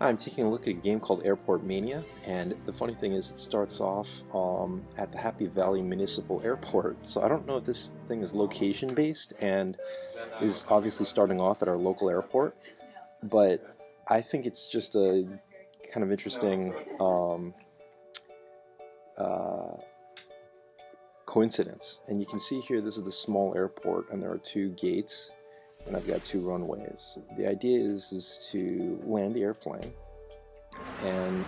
I'm taking a look at a game called Airport Mania, and the funny thing is it starts off at the Happy Valley Municipal Airport. So I don't know if this thing is location based and is obviously starting off at our local airport, but I think it's just a kind of interesting coincidence. And you can see here this is the small airport and there are two gates and I've got two runways. The idea is to land the airplane and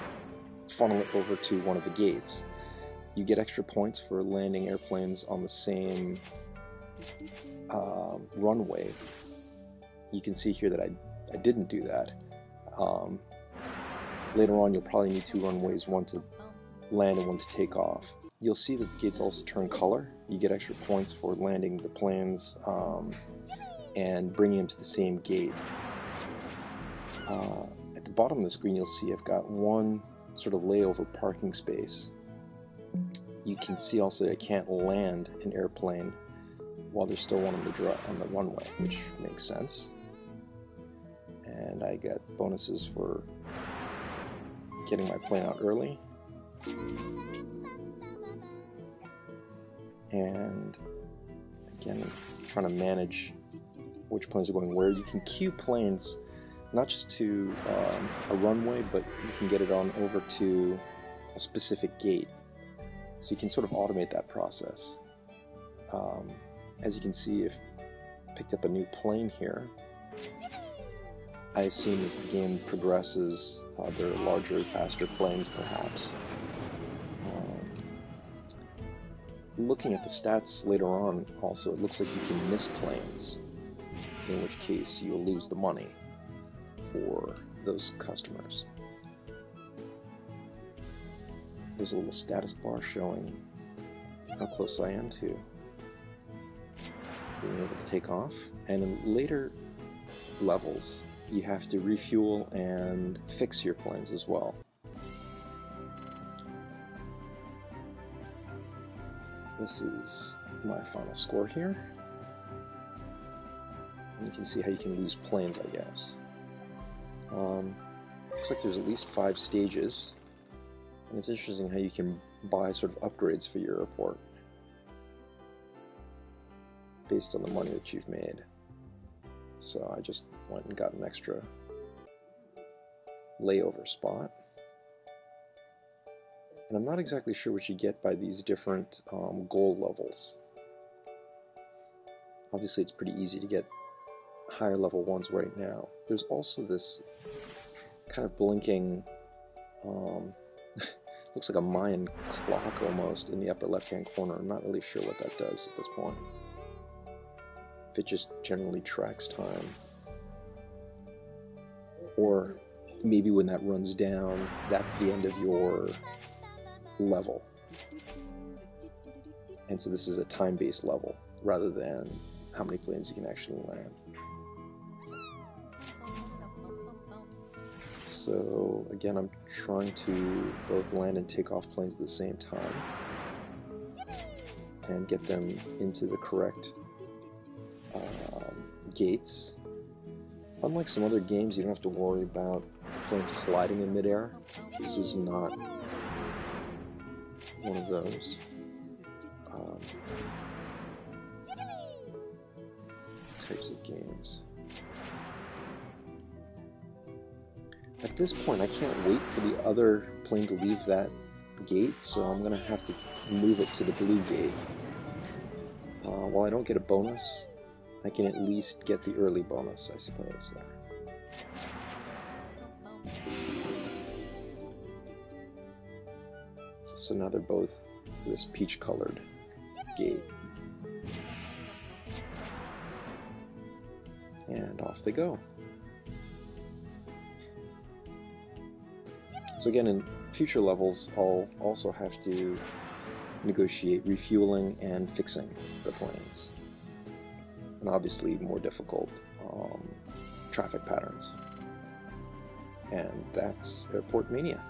funnel it over to one of the gates. You get extra points for landing airplanes on the same runway. You can see here that I didn't do that. Later on you'll probably need two runways, one to land and one to take off. You'll see that the gates also turn color. You get extra points for landing the planes and bringing them to the same gate. At the bottom of the screen you'll see I've got one sort of layover parking space. You can see also I can't land an airplane while there's still one on the runway, which makes sense. And I get bonuses for getting my plane out early. And again, trying to manage which planes are going where. You can queue planes not just to a runway, but you can get it on over to a specific gate. So you can sort of automate that process. As you can see, I've picked up a new plane here. I assume as the game progresses, there are larger, faster planes perhaps. Looking at the stats later on, also, it looks like you can miss planes, in which case you'll lose the money for those customers. There's a little status bar showing how close I am to being able to take off. And in later levels, you have to refuel and fix your planes as well. This is my final score here. And you can see how you can lose planes, I guess. Looks like there's at least 5 stages. And it's interesting how you can buy sort of upgrades for your airport based on the money that you've made. So I just went and got an extra layover spot. And I'm not exactly sure what you get by these different gold levels. Obviously it's pretty easy to get higher level ones right now. There's also this kind of blinking, looks like a Mayan clock almost in the upper left hand corner. I'm not really sure what that does at this point. If it just generally tracks time. Or maybe when that runs down, that's the end of your level. And so this is a time-based level rather than how many planes you can actually land. So again, I'm trying to both land and take off planes at the same time and get them into the correct gates. Unlike some other games, you don't have to worry about planes colliding in midair. This is not one of those. Types of games. At this point, I can't wait for the other plane to leave that gate, so I'm going to have to move it to the blue gate. While I don't get a bonus, I can at least get the early bonus, I suppose. So now they're both this peach-colored gate. And off they go. So again, in future levels, I'll also have to negotiate refueling and fixing the planes. And obviously more difficult traffic patterns. And that's Airport Mania.